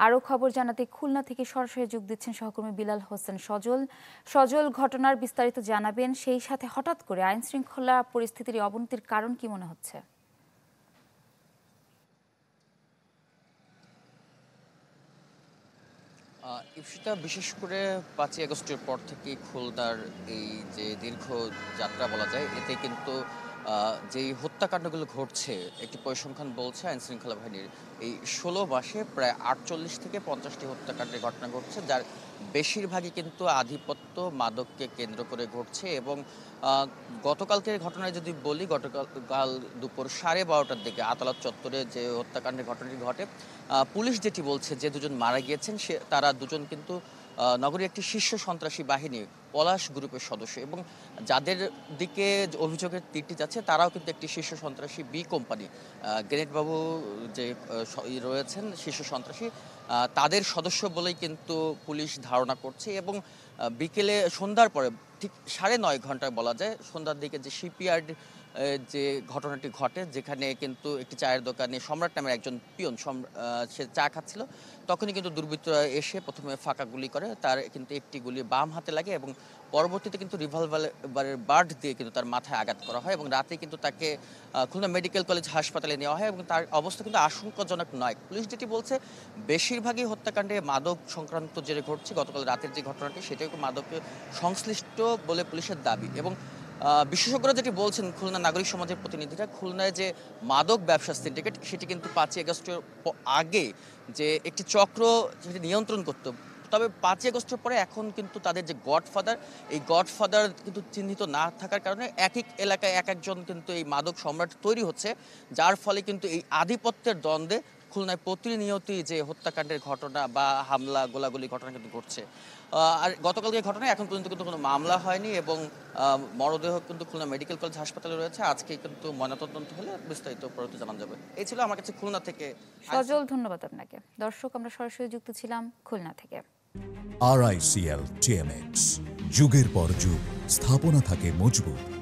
আরও খবর জানাতে খুলনা থেকে সরাসরি যোগ দিচ্ছেন সহকর্মী বিলাল হোসেন সজল। সজল, ঘটনার বিস্তারিত জানাবেন, সেই সাথে হঠাৎ করে আইন শৃঙ্খলা পরিস্থিতির অবনতির কারণ কি মনে হচ্ছে? ইস্যুটা বিশেষ করে ৫ই আগস্টের পর থেকে খুলনার এই যে দীর্ঘ যাত্রা বলা যায়, এতে কিন্তু যেই হত্যাকাণ্ডগুলো ঘটছে, একটি পরিসংখ্যান বলছে আইন শৃঙ্খলা বাহিনীর এই ১৬ মাসে প্রায় ৪৮ থেকে ৫০টি হত্যাকাণ্ডের ঘটনা ঘটছে, যার বেশিরভাগই কিন্তু আধিপত্য মাদককে কেন্দ্র করে ঘটছে। এবং গতকালকের ঘটনায় যদি বলি, গতকাল দুপুর 12:30টার দিকে আদালত চত্বরে যে হত্যাকাণ্ডের ঘটনাটি ঘটে, পুলিশ যেটি বলছে যে দুজন মারা গিয়েছেন তারা দুজন কিন্তু নগরীর একটি শীর্ষ সন্ত্রাসী বাহিনী পলাশ গ্রুপের সদস্য, এবং যাদের দিকে অভিযোগের তীরটি যাচ্ছে তারাও কিন্তু একটি শীর্ষ সন্ত্রাসী বি কোম্পানি, গ্রেনেড বাবু যে রয়েছেন শীর্ষ সন্ত্রাসী, তাদের সদস্য বলেই কিন্তু পুলিশ ধারণা করছে। এবং বিকেলে সন্ধ্যার পরে ঠিক ৯:৩০ ঘন্টায় বলা যায়, সন্ধ্যার দিকে যে শিপইয়ার্ড যে ঘটনাটি ঘটে, যেখানে কিন্তু একটি চায়ের দোকানে সম্রাট নামের একজন পিয়ন সে চা খাচ্ছিল, তখনই কিন্তু দুর্বৃত্তরা এসে প্রথমে ফাঁকা গুলি করে, তার কিন্তু একটি গুলি বাম হাতে লাগে এবং পরবর্তীতে কিন্তু রিভলভারের বার্ড দিয়ে কিন্তু তার মাথায় আঘাত করা হয়, এবং রাতে কিন্তু তাকে খুলনা মেডিকেল কলেজ হাসপাতালে নেওয়া হয়, এবং তার অবস্থা কিন্তু আশঙ্কাজনক নয়। পুলিশ যেটি বলছে, বেশিরভাগই হত্যাকাণ্ডে মাদক সংক্রান্ত জেরে ঘটছে। গতকাল রাতের যে ঘটনাটি, সেটাও মাদকে সংশ্লিষ্ট বলে পুলিশের দাবি। এবং বিশেষজ্ঞরা যেটি বলছেন, খুলনা নাগরিক সমাজের প্রতিনিধিরা, খুলনায় যে মাদক ব্যবসা সিন্ডিকেট, সেটি কিন্তু ৫ই আগস্টের আগে যে একটি চক্র যেটি নিয়ন্ত্রণ করত, তবে ৫ই আগস্টের পরে এখন কিন্তু তাদের যে গডফাদার, এই গডফাদার কিন্তু চিহ্নিত না থাকার কারণে এক এক এলাকায় এক একজন কিন্তু এই মাদক সম্রাট তৈরি হচ্ছে, যার ফলে কিন্তু এই আধিপত্যের দ্বন্দ্বে খুলনায় প্রতিনিয়তই যে হত্যাকাণ্ডের ঘটনা বা হামলা গোলাগুলি ঘটনা কিন্তু ঘটছে। আর গতকালকে ঘটনায় এখন পর্যন্ত কিন্তু কোনো মামলা হয়নি, এবং মরদেহ কিন্তু খুলনা মেডিকেল কলেজ হাসপাতালে রয়েছে। আজকে কিন্তু ময়নাতদন্ত হলে বিস্তারিত পরবর্তী জানানো যাবে। এই ছিল আমার কাছে খুলনা থেকে। সজল, ধন্যবাদ আপনাকে। দর্শক, আমরা সরাসরি যুক্ত ছিলাম খুলনা থেকে। RICL TMX, যুগের পর যুগ স্থাপনা থাকে মজবুত।